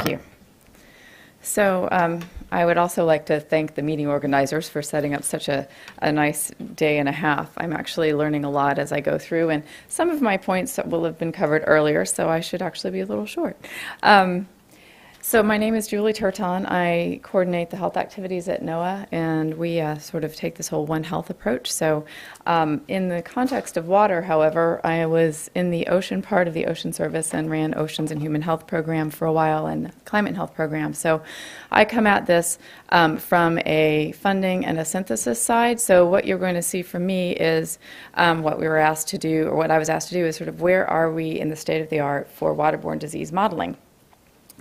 Thank you. So I would also like to thank the meeting organizers for setting up such a nice day and a half. I'm actually learning a lot as I go through, and some of my points will have been covered earlier, so I should actually be a little short. So my name is Juli Trtanj. I coordinate the health activities at NOAA, and we sort of take this whole One Health approach. So in the context of water, however, I was in the ocean part of the Ocean Service and ran Oceans and Human Health program for a while and Climate and Health program. So I come at this from a funding and a synthesis side. So what you're going to see from me is what we were asked to do, or what I was asked to do, is sort of where are we in the state of the art for waterborne disease modeling.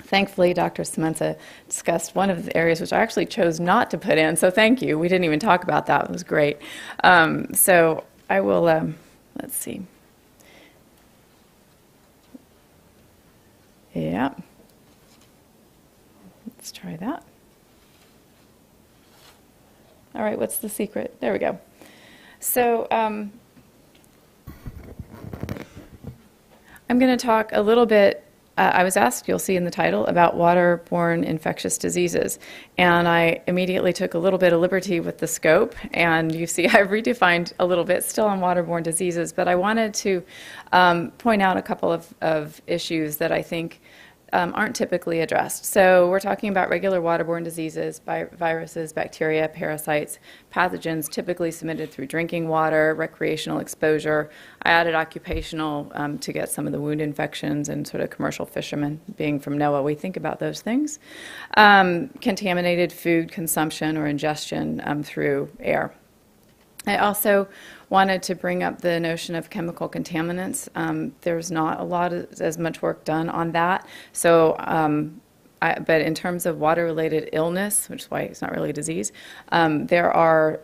Thankfully, Dr. Semenza discussed one of the areas which I actually chose not to put in, so thank you. We didn't even talk about that. It was great. So I will, let's see. Yeah. Let's try that. All right, what's the secret? There we go. So I'm going to talk a little bit. I was asked, you'll see in the title, about waterborne infectious diseases. And I immediately took a little bit of liberty with the scope. And you see I've redefined a little bit still on waterborne diseases. But I wanted to point out a couple of issues that I think aren't typically addressed. So we're talking about regular waterborne diseases, viruses, bacteria, parasites, pathogens typically submitted through drinking water, recreational exposure. I added occupational to get some of the wound infections, and sort of commercial fishermen. Being from NOAA, we think about those things. Contaminated food consumption or ingestion through air. I also wanted to bring up the notion of chemical contaminants. There's not a lot as much work done on that. So, but in terms of water-related illness, which is why it's not really a disease, there are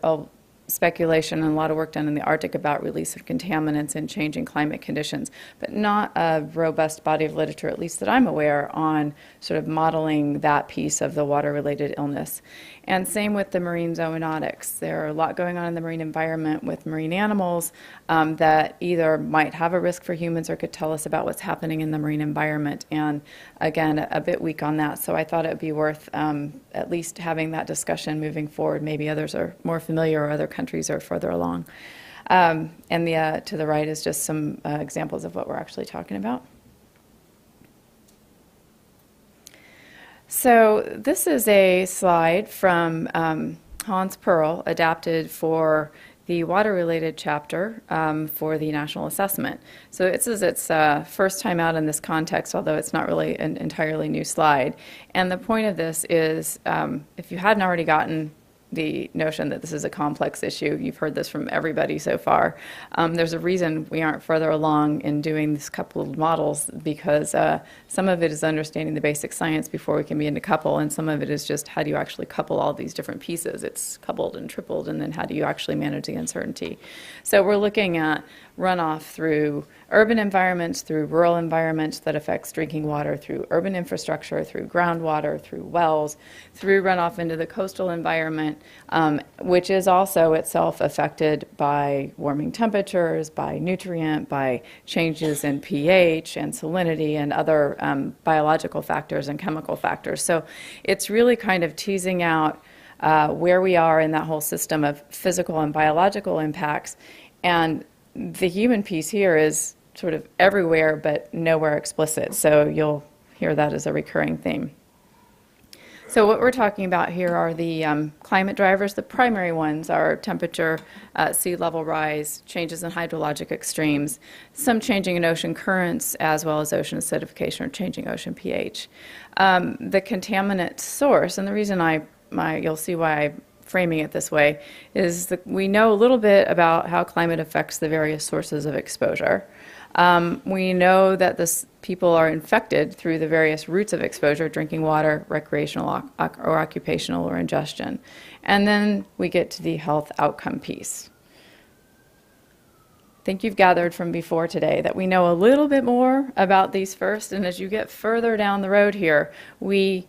speculation and a lot of work done in the Arctic about release of contaminants and changing climate conditions, but not a robust body of literature, at least that I'm aware, on sort of modeling that piece of the water-related illness. And same with the marine zoonotics. There are a lot going on in the marine environment with marine animals that either might have a risk for humans or could tell us about what's happening in the marine environment. And again, a bit weak on that. So I thought it would be worth at least having that discussion moving forward. Maybe others are more familiar or other countries are further along. And to the right is just some examples of what we're actually talking about. So this is a slide from Hans Perl, adapted for the water-related chapter for the national assessment. So this is its first time out in this context, although it's not really an entirely new slide. And the point of this is, if you hadn't already gotten the notion that this is a complex issue, you've heard this from everybody so far, there's a reason we aren't further along in doing this couple of models, because some of it is understanding the basic science before we can begin to couple, and some of it is just how do you actually couple all these different pieces. It's coupled and tripled, and then how do you actually manage the uncertainty. So we're looking at runoff through urban environments, through rural environments that affects drinking water, through urban infrastructure, through groundwater, through wells, through runoff into the coastal environment, which is also itself affected by warming temperatures, by nutrient, by changes in pH and salinity and other biological factors and chemical factors. So it's really kind of teasing out where we are in that whole system of physical and biological impacts. And the human piece here is sort of everywhere but nowhere explicit, so you'll hear that as a recurring theme. So what we're talking about here are the climate drivers. The primary ones are temperature, sea level rise, changes in hydrologic extremes, some changing in ocean currents, as well as ocean acidification or changing ocean pH. The contaminant source, and the reason you'll see why I'm framing it this way, is that we know a little bit about how climate affects the various sources of exposure. We know that people are infected through the various routes of exposure, drinking water, recreational or occupational or ingestion. And then we get to the health outcome piece. I think you've gathered from before today that we know a little bit more about these first, and as you get further down the road here, we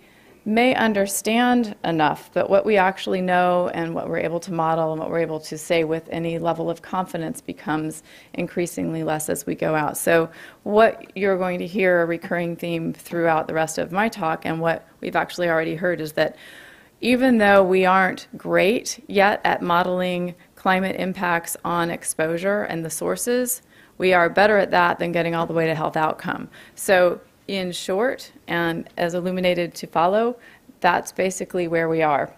may understand enough, but what we actually know and what we're able to model and what we're able to say with any level of confidence becomes increasingly less as we go out. So what you're going to hear a recurring theme throughout the rest of my talk, and what we've actually already heard, is that even though we aren't great yet at modeling climate impacts on exposure and the sources, we are better at that than getting all the way to health outcome. So in short, and as illuminated to follow, that's basically where we are.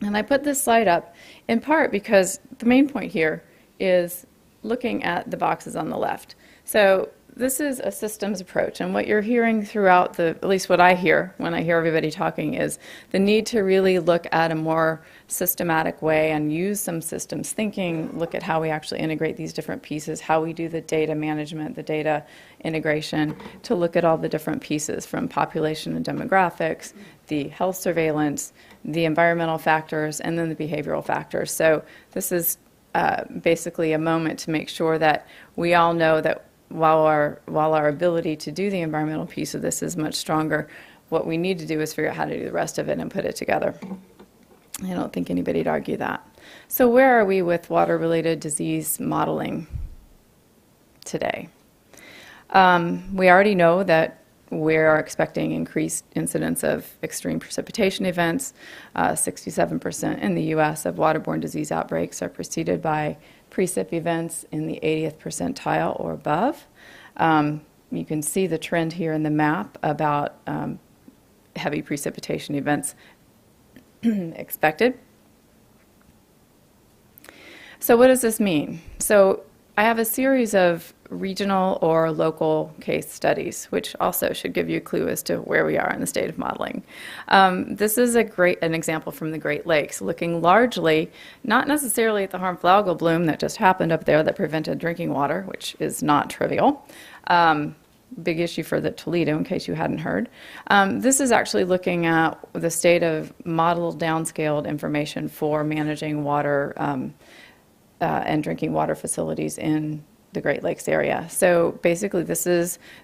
And I put this slide up in part because the main point here is looking at the boxes on the left. So this is a systems approach, and what you're hearing throughout at least what I hear when I hear everybody talking, is the need to really look at a more systematic way and use some systems thinking, look at how we actually integrate these different pieces, how we do the data management, the data integration, to look at all the different pieces from population and demographics, the health surveillance, the environmental factors, and then the behavioral factors. So this is basically a moment to make sure that we all know that while our ability to do the environmental piece of this is much stronger, what we need to do is figure out how to do the rest of it and put it together. I don't think anybody'd argue that. So where are we with water-related disease modeling today? We already know that we are expecting increased incidence of extreme precipitation events. 67% in the U.S. of waterborne disease outbreaks are preceded by precip events in the 80th percentile or above. You can see the trend here in the map about heavy precipitation events expected. So what does this mean? So I have a series of regional or local case studies, which also should give you a clue as to where we are in the state of modeling. This is an example from the Great Lakes, looking largely, not necessarily at the harmful algal bloom that just happened up there that prevented drinking water, which is not trivial. Big issue for the Toledo, in case you hadn't heard. This is actually looking at the state of modeled downscaled information for managing water and drinking water facilities in the Great Lakes area. So basically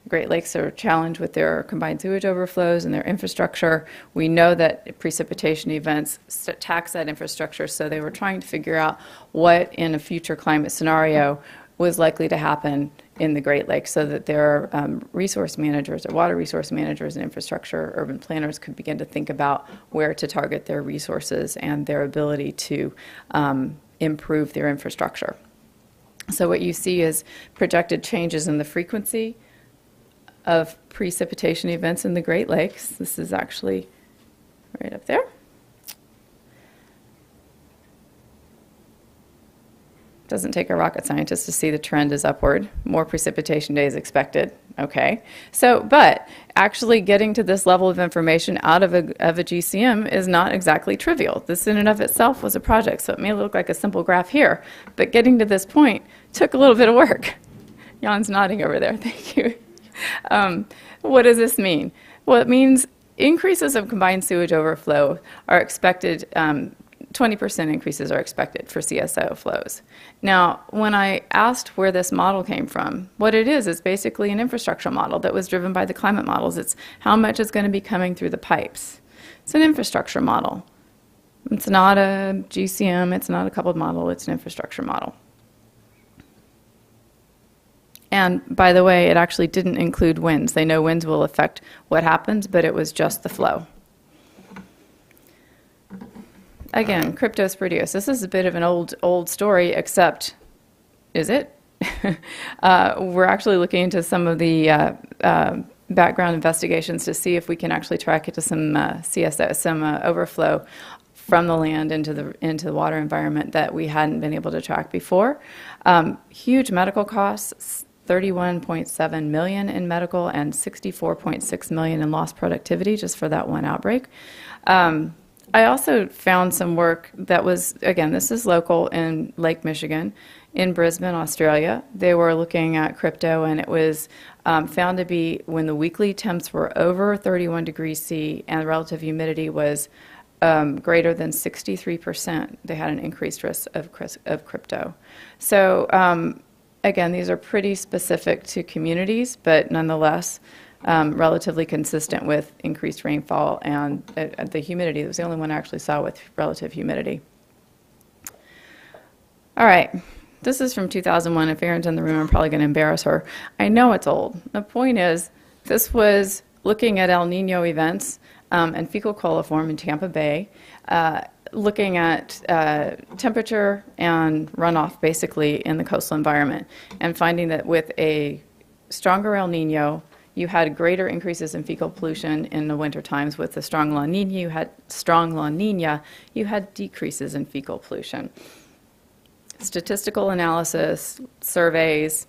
Great Lakes are challenged with their combined sewage overflows and their infrastructure. We know that precipitation events tax that infrastructure, so they were trying to figure out what in a future climate scenario was likely to happen in the Great Lakes so that their resource managers or water resource managers and infrastructure urban planners could begin to think about where to target their resources and their ability to improve their infrastructure. So what you see is projected changes in the frequency of precipitation events in the Great Lakes. This is actually right up there. Doesn't take a rocket scientist to see the trend is upward. More precipitation days expected. Okay. So, but actually getting to this level of information out of a GCM is not exactly trivial. This in and of itself was a project, so it may look like a simple graph here, but getting to this point took a little bit of work. Jan's nodding over there. Thank you. What does this mean? Well, it means increases of combined sewage overflow are expected, 20% increases are expected for CSO flows. Now, when I asked where this model came from, what it is basically an infrastructure model that was driven by the climate models. It's how much is going to be coming through the pipes. It's an infrastructure model. It's not a GCM, it's not a coupled model, it's an infrastructure model. And by the way, it actually didn't include winds. They know winds will affect what happens, but it was just the flow. Again, cryptosporidios. This is a bit of an old story, except, is it? We're actually looking into some of the background investigations to see if we can actually track it to some CSO, some overflow from the land into the water environment that we hadn't been able to track before. Huge medical costs. 31.7 million in medical and 64.6 million in lost productivity just for that one outbreak. I also found some work that was, again, this is local in Lake Michigan, in Brisbane, Australia. They were looking at crypto, and it was found to be when the weekly temps were over 31 degrees C and the relative humidity was greater than 63%, they had an increased risk of crypto. So again, these are pretty specific to communities, but nonetheless, relatively consistent with increased rainfall and the humidity. It was the only one I actually saw with relative humidity. All right, this is from 2001. If Erin's in the room, I'm probably going to embarrass her. I know it's old. The point is, this was looking at El Nino events and fecal coliform in Tampa Bay, looking at temperature and runoff basically in the coastal environment, and finding that with a stronger El Nino, you had greater increases in fecal pollution in the winter times. With the strong La Nina, you had decreases in fecal pollution. Statistical analysis, surveys.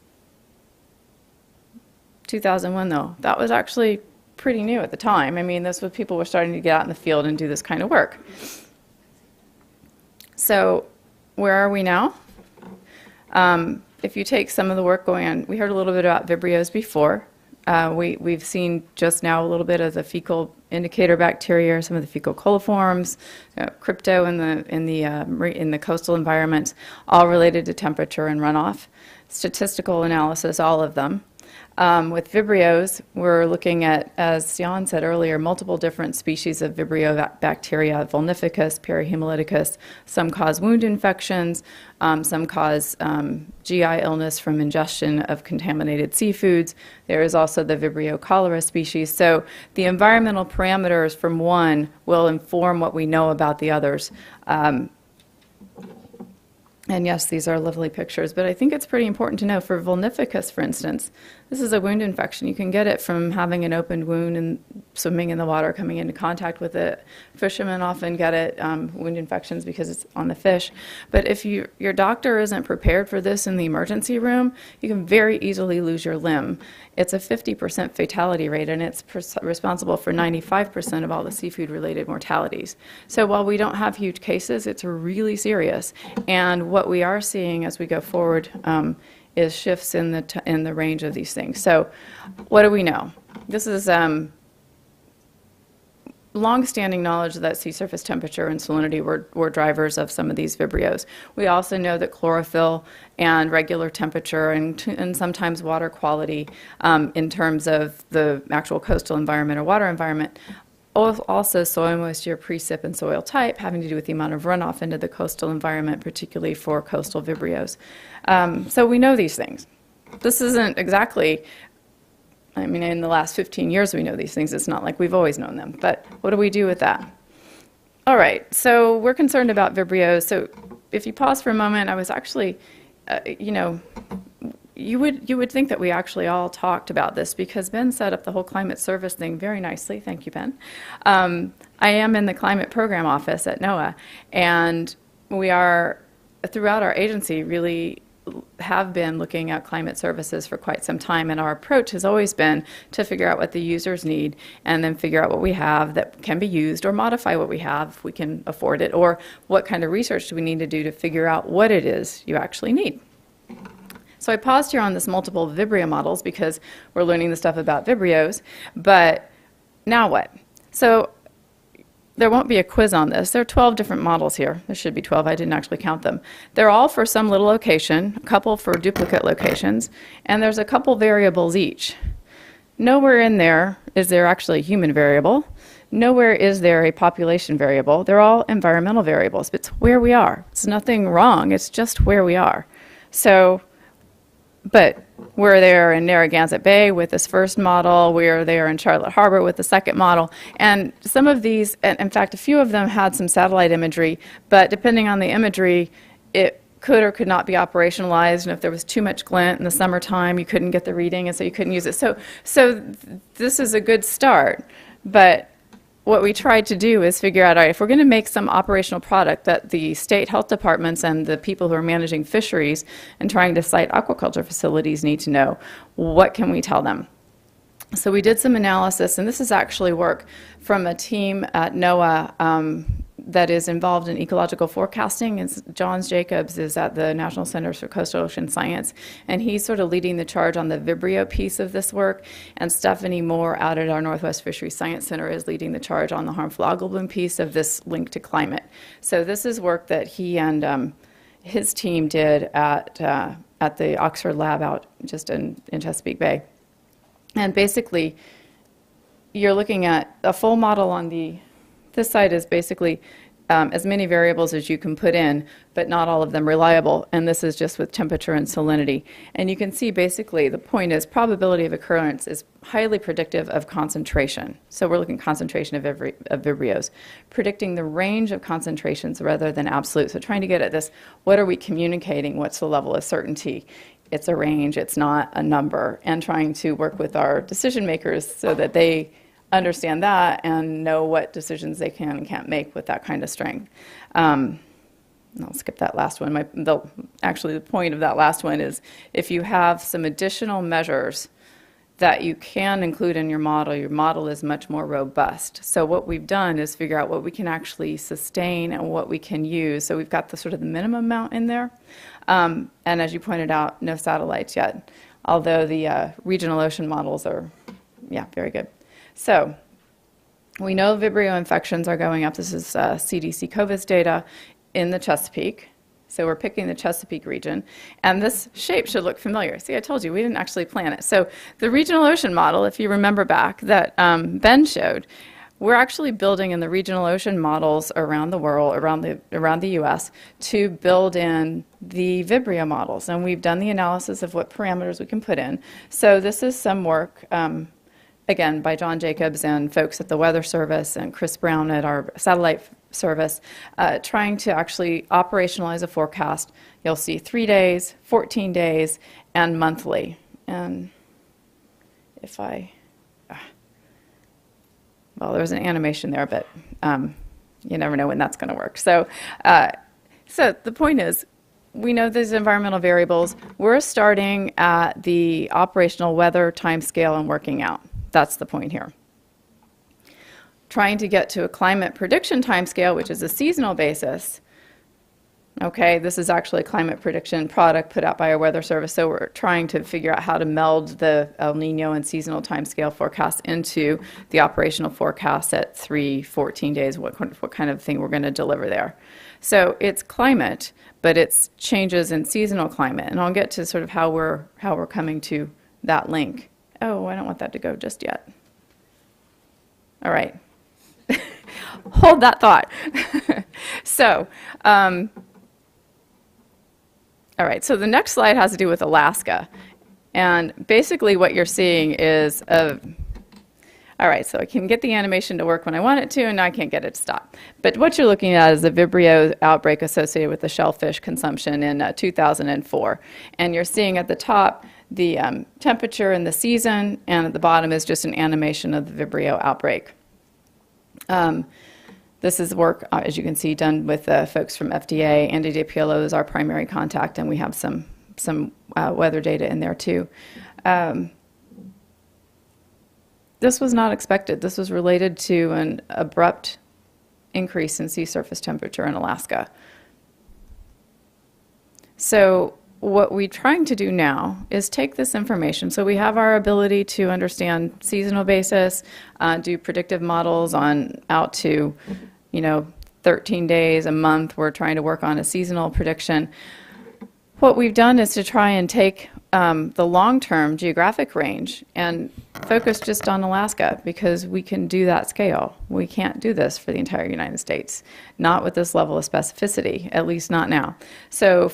2001 though, that was actually pretty new at the time. I mean, this was people were starting to get out in the field and do this kind of work. So where are we now? If you take some of the work going on, we heard a little bit about Vibrios before. We've seen just now a little bit of the fecal indicator bacteria, some of the fecal coliforms, crypto in the coastal environments, all related to temperature and runoff. Statistical analysis, all of them. With Vibrios, we're looking at, as Jan said earlier, multiple different species of Vibrio bacteria, vulnificus, perihemolyticus. Some cause wound infections, some cause GI illness from ingestion of contaminated seafoods. There is also the Vibrio cholera species. So the environmental parameters from one will inform what we know about the others. And yes, these are lovely pictures, but I think it's pretty important to know for vulnificus, for instance, this is a wound infection. You can get it from having an opened wound and swimming in the water, coming into contact with it. Fishermen often get it, wound infections, because it's on the fish. But if your doctor isn't prepared for this in the emergency room, you can very easily lose your limb. It's a 50% fatality rate, and it's responsible for 95% of all the seafood-related mortalities. So while we don't have huge cases, it's really serious. And what we are seeing as we go forward is shifts in the range of these things. So what do we know? This is long-standing knowledge that sea surface temperature and salinity were drivers of some of these Vibrios. We also know that chlorophyll and regular temperature and sometimes water quality in terms of the actual coastal environment or water environment. Also soil moisture, precip, and soil type having to do with the amount of runoff into the coastal environment, particularly for coastal Vibrios. So we know these things. This isn't exactly, I mean, in the last 15 years we know these things. It's not like we've always known them. But what do we do with that? All right, so we're concerned about Vibrios. So if you pause for a moment, I was actually, you would think that we actually all talked about this, because Ben set up the whole climate service thing very nicely. Thank you, Ben. I am in the climate program office at NOAA, and we are, throughout our agency, really have been looking at climate services for quite some time, and our approach has always been to figure out what the users need and then figure out what we have that can be used, or modify what we have if we can afford it, or what kind of research do we need to do to figure out what it is you actually need. So I paused here on this multiple Vibrio models because we're learning the stuff about Vibrios, but now what? So there won't be a quiz on this. There are 12 different models here. There should be 12. I didn't actually count them. They're all for some little location, a couple for duplicate locations, and there's a couple variables each. Nowhere in there is there actually a human variable. Nowhere is there a population variable. They're all environmental variables. It's where we are. It's nothing wrong. It's just where we are. So, but we're there in Narragansett Bay with this first model. We're there in Charlotte Harbor with the second model. And some of these, in fact, a few of them had some satellite imagery, but depending on the imagery, it could or could not be operationalized. And if there was too much glint in the summertime, you couldn't get the reading, and so you couldn't use it. So this is a good start. But what we tried to do is figure out, all right, if we're going to make some operational product that the state health departments and the people who are managing fisheries and trying to site aquaculture facilities need to know, what can we tell them? So we did some analysis, and this is actually work from a team at NOAA that is involved in ecological forecasting. And John Jacobs is at the National Centers for Coastal Ocean Science, and he's sort of leading the charge on the Vibrio piece of this work, and Stephanie Moore out at our Northwest Fisheries Science Center is leading the charge on the harmful algal bloom piece of this link to climate. So this is work that he and his team did at the Oxford lab out just in Chesapeake Bay. And basically, you're looking at a full model on this side is basically as many variables as you can put in, but not all of them reliable, and this is just with temperature and salinity. And you can see basically the point is probability of occurrence is highly predictive of concentration. So we're looking at concentration of Vibrios, predicting the range of concentrations rather than absolute. So trying to get at this, what are we communicating? What's the level of certainty? It's a range, it's not a number, and trying to work with our decision makers so that they understand that and know what decisions they can and can't make with that kind of strength. I'll skip that last one. Actually, the point of that last one is if you have some additional measures that you can include in your model is much more robust. So what we've done is figure out what we can actually sustain and what we can use. So we've got the sort of the minimum amount in there. And as you pointed out, no satellites yet, although the regional ocean models are, yeah, very good. So we know Vibrio infections are going up. This is CDC COVID data in the Chesapeake. So we're picking the Chesapeake region. And this shape should look familiar. See, I told you, we didn't actually plan it. So the regional ocean model, if you remember back, that Ben showed, we're actually building in the regional ocean models around the world, around the U.S., to build in the Vibrio models. And we've done the analysis of what parameters we can put in. So this is some work again, by John Jacobs and folks at the Weather Service and Chris Brown at our satellite service, trying to actually operationalize a forecast. You'll see 3 days, 14 days, and monthly. And if well, there was an animation there, but you never know when that's going to work. So, so the point is, we know these environmental variables. We're starting at the operational weather timescale and working out. That's the point here. Trying to get to a climate prediction timescale, which is a seasonal basis. Okay, this is actually a climate prediction product put out by our Weather Service, so we're trying to figure out how to meld the El Nino and seasonal timescale forecasts into the operational forecasts at 14 days, what kind of thing we're going to deliver there. So it's climate, but it's changes in seasonal climate, and I'll get to sort of how we're coming to that link. Oh, I don't want that to go just yet. All right. Hold that thought. So, all right, so the next slide has to do with Alaska. And basically what you're seeing is, all right, so I can get the animation to work when I want it to, and now I can't get it to stop. But what you're looking at is the Vibrio outbreak associated with the shellfish consumption in 2004. And you're seeing at the top the temperature and the season, and at the bottom is just an animation of the Vibrio outbreak. This is work, as you can see, done with folks from FDA. Andy DiPiolo is our primary contact, and we have some weather data in there too. This was not expected. This was related to an abrupt increase in sea surface temperature in Alaska. So what we're trying to do now is take this information. So we have our ability to understand seasonal basis, do predictive models on out to, 13 days, a month. We're trying to work on a seasonal prediction. What we've done is to try and take the long-term geographic range and focus just on Alaska, because we can do that scale. We can't do this for the entire United States, not with this level of specificity, at least not now. So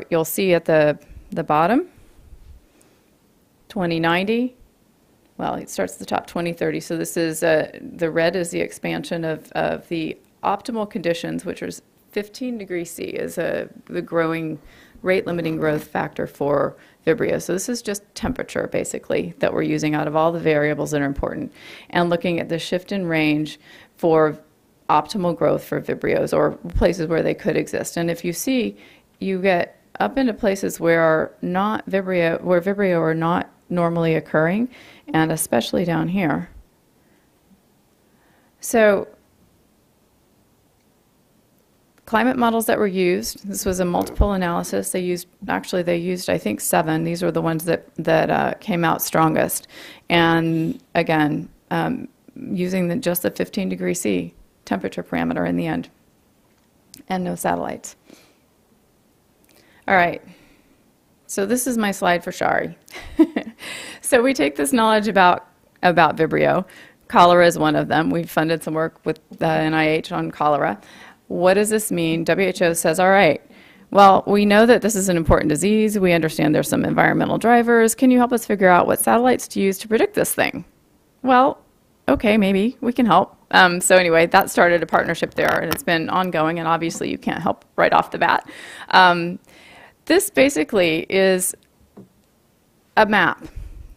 you'll see at the bottom, 2090, well, it starts at the top, 2030. So this is, the red is the expansion of the optimal conditions, which is 15 degrees C is the growing rate limiting growth factor for Vibrio. So this is just temperature, basically, that we're using out of all the variables that are important, and looking at the shift in range for optimal growth for Vibrios, or places where they could exist. And if you see, you get up into places where Vibrio are not normally occurring, and especially down here. So climate models that were used, this was a multiple analysis. They used, I think, 7. These were the ones that came out strongest. And again, using just the 15 degree C temperature parameter in the end, and no satellites. All right, so this is my slide for Shari. So we take this knowledge about Vibrio, Cholera is one of them. We've funded some work with the NIH on cholera. What does this mean? WHO says, all right, well, we know that this is an important disease. We understand there's some environmental drivers. Can you help us figure out what satellites to use to predict this thing? Well, okay, maybe we can help. So anyway, that started a partnership there, and it's been ongoing, and obviously you can't help right off the bat. This basically is a map.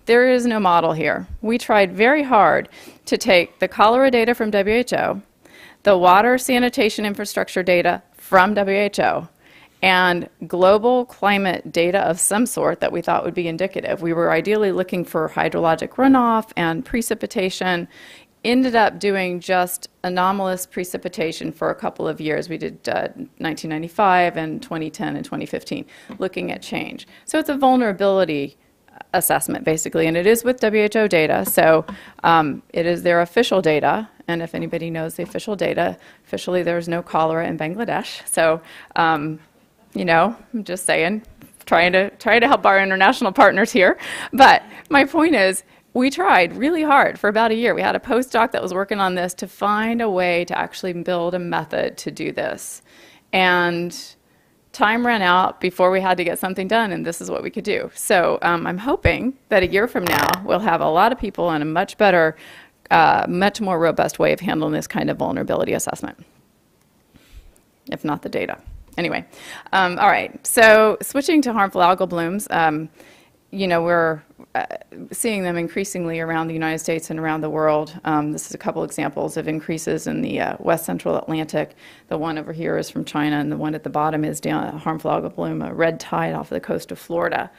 There is no model here. We tried very hard to take the cholera data from WHO, the water sanitation infrastructure data from WHO, and global climate data of some sort that we thought would be indicative. We were ideally looking for hydrologic runoff and precipitation. Ended up doing just anomalous precipitation for a couple of years. We did 1995 and 2010 and 2015, looking at change. So it's a vulnerability assessment, basically, and it is with WHO data. So it is their official data, and if anybody knows the official data, officially there's no cholera in Bangladesh. So, you know, I'm just saying, trying to help our international partners here. But my point is, we tried really hard for about a year. We had a postdoc that was working on this to find a way to actually build a method to do this. And time ran out before we had to get something done, and this is what we could do. So I'm hoping that a year from now, we'll have a lot of people and a much better, much more robust way of handling this kind of vulnerability assessment, if not the data. Anyway, all right, so switching to harmful algal blooms, you know, we're seeing them increasingly around the United States and around the world. This is a couple examples of increases in the west central Atlantic. The one over here is from China, and the one at the bottom is down a harmful algal bloom, a red tide off the coast of Florida.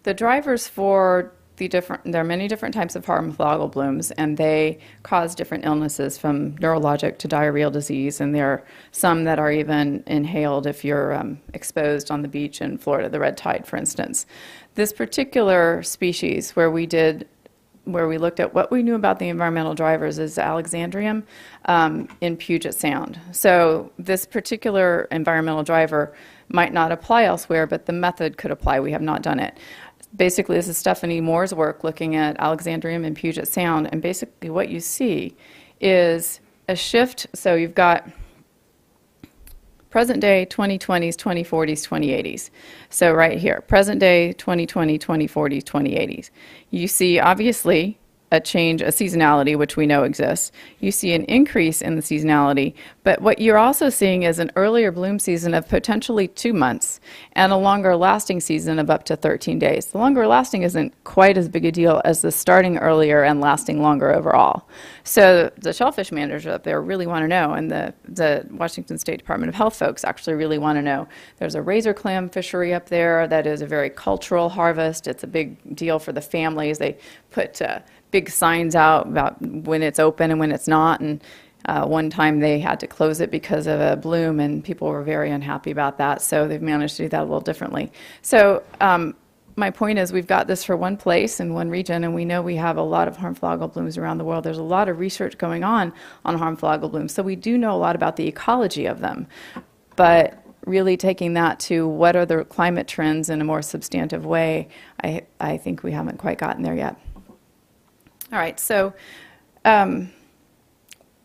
The drivers for there are many different types of harmful algal blooms, and they cause different illnesses from neurologic to diarrheal disease, and there are some that are even inhaled if you're exposed on the beach in Florida, the red tide, for instance. This particular species where we looked at what we knew about the environmental drivers is Alexandrium in Puget Sound. So this particular environmental driver might not apply elsewhere, but the method could apply. We have not done it. Basically, this is Stephanie Moore's work looking at Alexandrium and Puget Sound, and basically what you see is a shift. So you've got present day 2020s, 2040s, 2080s. So right here, present day 2020, 2040s, 2080s. You see obviously a change, a seasonality, which we know exists. You see an increase in the seasonality, but what you're also seeing is an earlier bloom season of potentially 2 months and a longer lasting season of up to 13 days. The longer lasting isn't quite as big a deal as the starting earlier and lasting longer overall. So the shellfish managers up there really want to know, and the Washington State Department of Health folks actually really want to know. There's a razor clam fishery up there that is a very cultural harvest. It's a big deal for the families. They put big signs out about when it's open and when it's not, and one time they had to close it because of a bloom, and people were very unhappy about that, so they've managed to do that a little differently. So my point is, we've got this for one place in one region, and we know we have a lot of harmful algal blooms around the world. There's a lot of research going on harmful algal blooms, so we do know a lot about the ecology of them, but really taking that to what are the climate trends in a more substantive way, I think we haven't quite gotten there yet. All right, so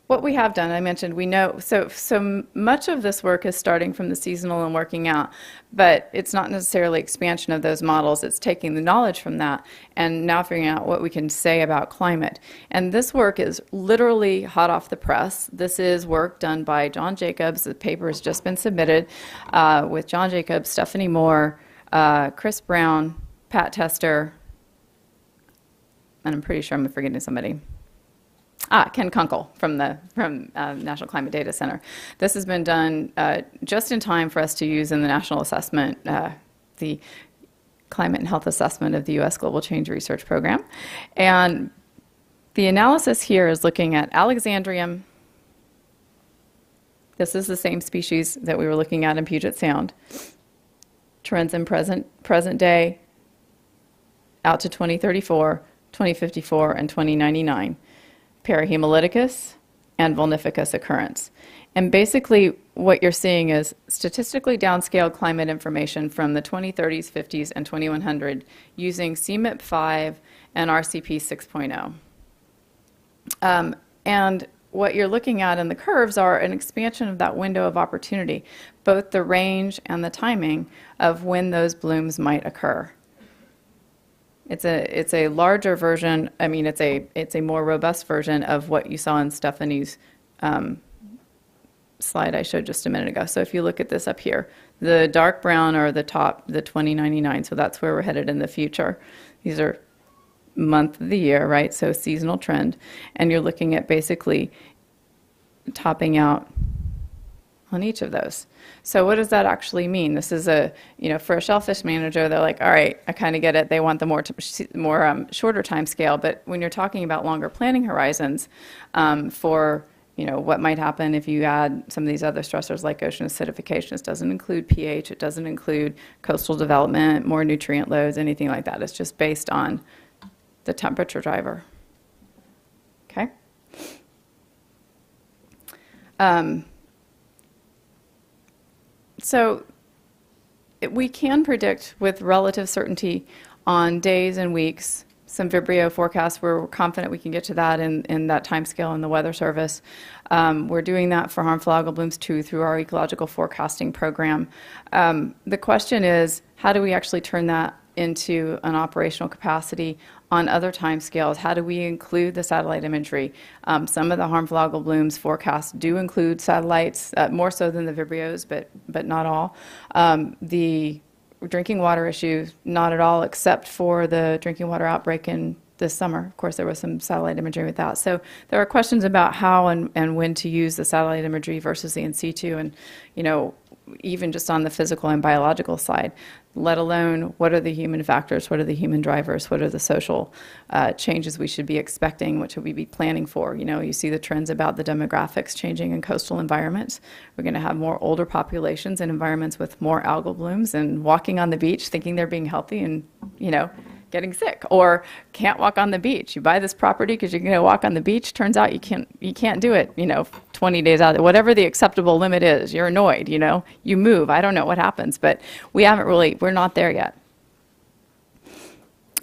what we have done, I mentioned, we know, so much of this work is starting from the seasonal and working out, but it's not necessarily expansion of those models. It's taking the knowledge from that and now figuring out what we can say about climate. And this work is literally hot off the press. This is work done by John Jacobs. The paper has just been submitted with John Jacobs, Stephanie Moore, Chris Brown, Pat Tester, and I'm pretty sure I'm forgetting somebody. Ken Kunkel from National Climate Data Center. This has been done just in time for us to use in the national assessment, the climate and health assessment of the U.S. Global Change Research Program. And the analysis here is looking at Alexandrium. This is the same species that we were looking at in Puget Sound. Trends in present day out to 2034. 2054 and 2099, parahemolyticus and vulnificus occurrence. And basically what you're seeing is statistically downscaled climate information from the 2030s, 50s, and 2100 using CMIP 5 and RCP 6.0. And what you're looking at in the curves are an expansion of that window of opportunity, both the range and the timing of when those blooms might occur. It's a larger version. I mean, it's a more robust version of what you saw in Stephanie's slide I showed just a minute ago. So if you look at this up here, the dark brown are the top, the 2099. So that's where we're headed in the future. These are month of the year, right? So seasonal trend, and you're looking at basically topping out on each of those. So what does that actually mean? This is for a shellfish manager, they're like, all right, I kind of get it. They want the more shorter time scale. But when you're talking about longer planning horizons for what might happen if you add some of these other stressors like ocean acidification, this doesn't include pH, it doesn't include coastal development, more nutrient loads, anything like that. It's just based on the temperature driver. Okay? So we can predict with relative certainty on days and weeks some Vibrio forecasts. We're confident we can get to that in that time scale in the Weather Service. We're doing that for harmful algal blooms too through our ecological forecasting program. The question is, how do we actually turn that into an operational capacity on other time scales? How do we include the satellite imagery? Some of the harmful algal blooms forecasts do include satellites, more so than the Vibrios, but not all. The drinking water issue, not at all, except for the drinking water outbreak in this summer. Of course, there was some satellite imagery with that. So there are questions about how and when to use the satellite imagery versus the in situ, and even just on the physical and biological side, let alone what are the human factors, what are the human drivers, what are the social changes we should be expecting, what should we be planning for. You see the trends about the demographics changing in coastal environments. We're going to have more older populations in environments with more algal blooms, and walking on the beach thinking they're being healthy and, getting sick, or can't walk on the beach. You buy this property because you're going to walk on the beach. Turns out you can't do it, 20 days out, whatever the acceptable limit is. You're annoyed, you move. I don't know what happens, but we're not there yet.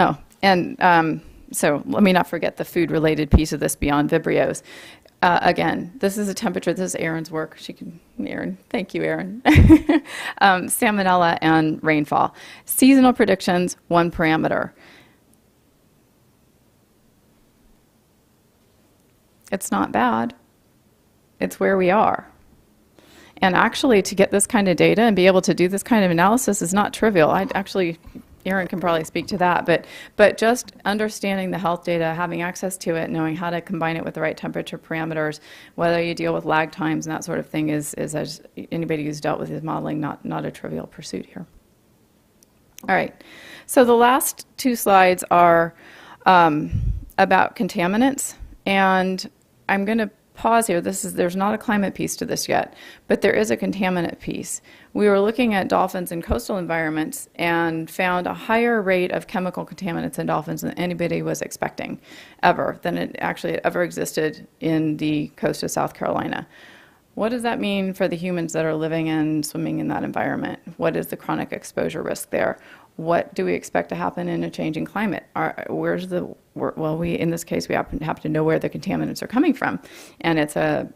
Oh, and so let me not forget the food-related piece of this beyond Vibrios. Again, this is a temperature. This is Erin's work. Erin, thank you, Erin. Salmonella and rainfall. Seasonal predictions, one parameter. It's not bad. It's where we are. And actually, to get this kind of data and be able to do this kind of analysis is not trivial. Erin can probably speak to that, but just understanding the health data, having access to it, knowing how to combine it with the right temperature parameters, whether you deal with lag times and that sort of thing is as anybody who's dealt with his modeling, not a trivial pursuit here. All right, so the last two slides are about contaminants, and I'm going to pause here. There's not a climate piece to this yet, but there is a contaminant piece. We were looking at dolphins in coastal environments and found a higher rate of chemical contaminants in dolphins than anybody was expecting than it actually ever existed in the coast of South Carolina. What does that mean for the humans that are living and swimming in that environment? What is the chronic exposure risk there? What do we expect to happen in a changing climate? In this case, we happen to know where the contaminants are coming from. And it's I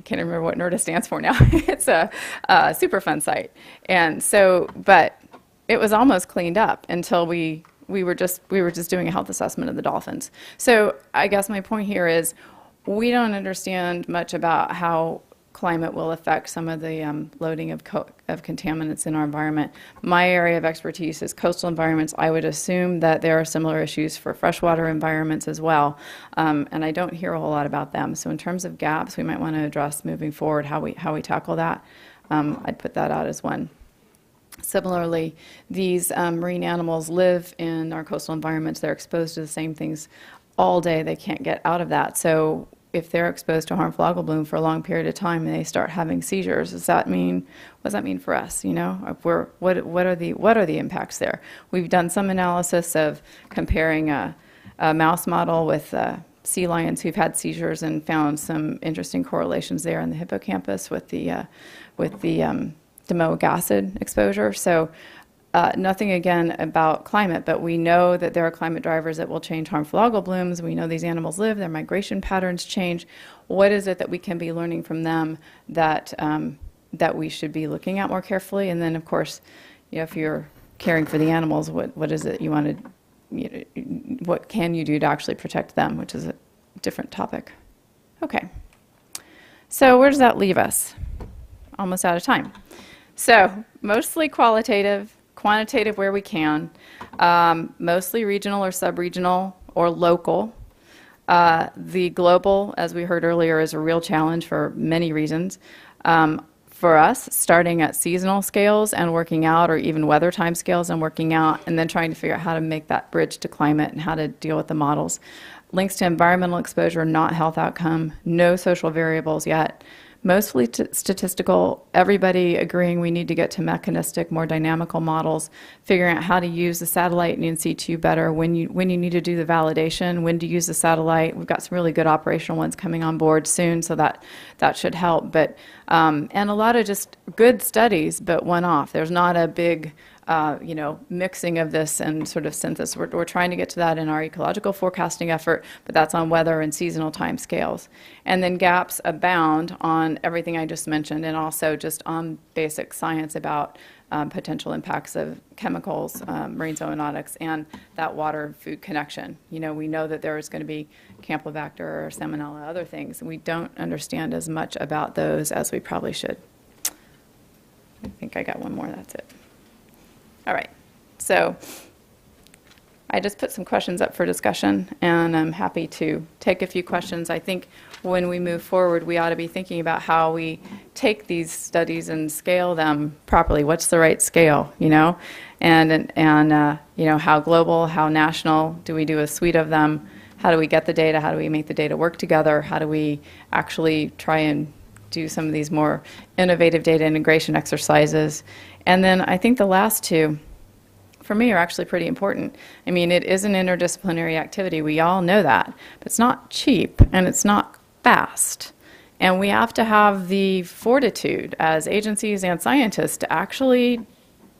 can't remember what NERDA stands for now. It's a Superfund site. And so, but it was almost cleaned up until we were just doing a health assessment of the dolphins. So I guess my point here is we don't understand much about how climate will affect some of the loading of contaminants in our environment. My area of expertise is coastal environments. I would assume that there are similar issues for freshwater environments as well, and I don't hear a whole lot about them. So in terms of gaps, we might want to address moving forward how we tackle that. I'd put that out as one. Similarly, these marine animals live in our coastal environments. They're exposed to the same things all day. They can't get out of that. So if they're exposed to harmful algal bloom for a long period of time and they start having seizures, what does that mean for us? What are the impacts there? We've done some analysis of comparing a mouse model with sea lions who've had seizures and found some interesting correlations there in the hippocampus with the domoic acid exposure. So nothing again about climate, but we know that there are climate drivers that will change harmful algal blooms. We know these animals live, their migration patterns change. What is it that we can be learning from them that that we should be looking at more carefully? And then, of course, if you're caring for the animals, what is it you want to, what can you do to actually protect them, which is a different topic. Okay, so where does that leave us? Almost out of time. So mostly qualitative, quantitative where we can, mostly regional or sub-regional or local. The global, as we heard earlier, is a real challenge for many reasons. For us, starting at seasonal scales and working out, or even weather time scales and working out, and then trying to figure out how to make that bridge to climate and how to deal with the models. Links to environmental exposure, not health outcome, no social variables yet. Mostly statistical, everybody agreeing we need to get to mechanistic, more dynamical models, figuring out how to use the satellite and in situ better, when you need to do the validation, when to use the satellite. We've got some really good operational ones coming on board soon, so that should help. But and a lot of just good studies, but one-off. There's not a big mixing of this and sort of synthesis. We're trying to get to that in our ecological forecasting effort, but that's on weather and seasonal time scales. And then gaps abound on everything I just mentioned, and also just on basic science about potential impacts of chemicals, marine zoonotics, and that water-food connection. We know that there is going to be Campylobacter or Salmonella, other things, and we don't understand as much about those as we probably should. I think I got one more, that's it. All right, so I just put some questions up for discussion, and I'm happy to take a few questions. I think when we move forward, we ought to be thinking about how we take these studies and scale them properly. What's the right scale, and how global, how national? Do we do a suite of them? How do we get the data? How do we make the data work together? How do we actually try and do some of these more innovative data integration exercises? And then I think the last two, for me, are actually pretty important. I mean, it is an interdisciplinary activity. We all know that. But it's not cheap, and it's not fast. And we have to have the fortitude as agencies and scientists to actually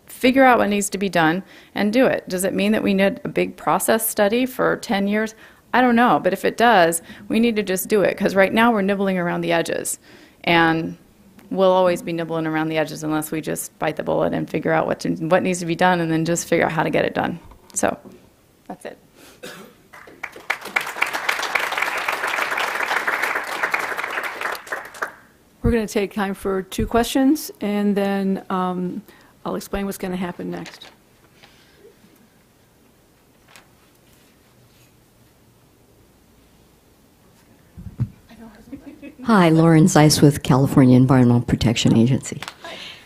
figure out what needs to be done and do it. Does it mean that we need a big process study for 10 years? I don't know. But if it does, we need to just do it, because right now we're nibbling around the edges. And we'll always be nibbling around the edges unless we just bite the bullet and figure out what needs to be done, and then just figure out how to get it done. So that's it. We're going to take time for 2 questions, and then I'll explain what's going to happen next. Hi, Lauren Zeiss with California Environmental Protection Agency.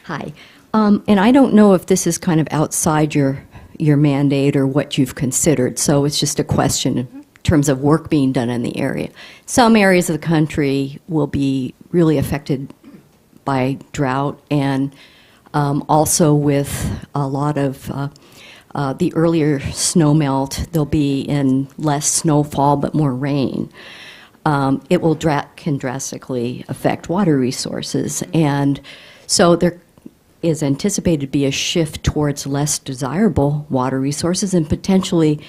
Hi. And I don't know if this is kind of outside your mandate or what you've considered, so it's just a question in terms of work being done in the area. Some areas of the country will be really affected by drought, and also with a lot of the earlier snow melt, there'll be in less snowfall but more rain. It will can drastically affect water resources, and so there is anticipated to be a shift towards less desirable water resources, and potentially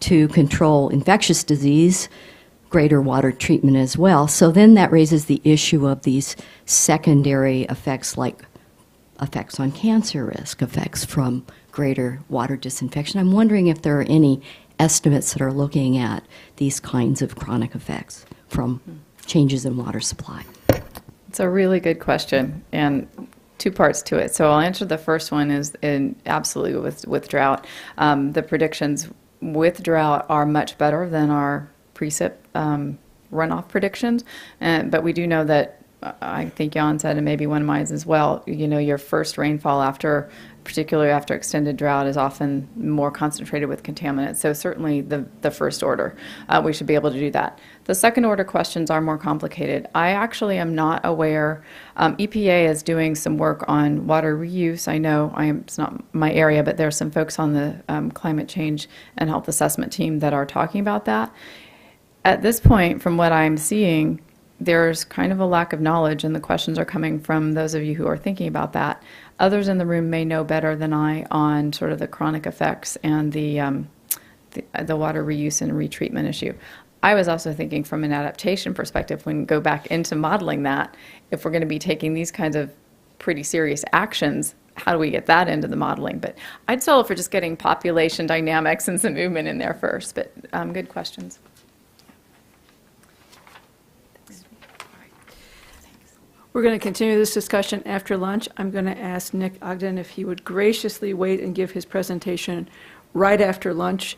to control infectious disease, greater water treatment as well. So then that raises the issue of these secondary effects, like effects on cancer risk, effects from greater water disinfection. I'm wondering if there are any estimates that are looking at these kinds of chronic effects from changes in water supply. It's a really good question, and 2 parts to it. So I'll answer the first one is absolutely with drought. The predictions with drought are much better than our precip runoff predictions, but we do know that, I think Jan said, and maybe one of mine as well, your first rainfall particularly after extended drought, is often more concentrated with contaminants. So certainly the first order, we should be able to do that. The second order questions are more complicated. I actually am not aware. EPA is doing some work on water reuse. I know it's not my area, but there are some folks on the climate change and health assessment team that are talking about that. at this point, from what I'm seeing, there's kind of a lack of knowledge, and the questions are coming from those of you who are thinking about that. Others in the room may know better than I on sort of the chronic effects and the water reuse and retreatment issue. I was also thinking from an adaptation perspective, when we go back into modeling that, if we're going to be taking these kinds of pretty serious actions, how do we get that into the modeling? But I'd settle for just getting population dynamics and some movement in there first, but good questions. We're going to continue this discussion after lunch. I'm going to ask Nick Ogden if he would graciously wait and give his presentation right after lunch.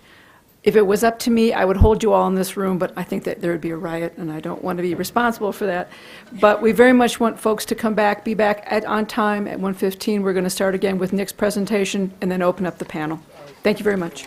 If it was up to me, I would hold you all in this room, but I think that there would be a riot, and I don't want to be responsible for that. But we very much want folks to come back, be back on time at 1:15. We're going to start again with Nick's presentation and then open up the panel. Thank you very much.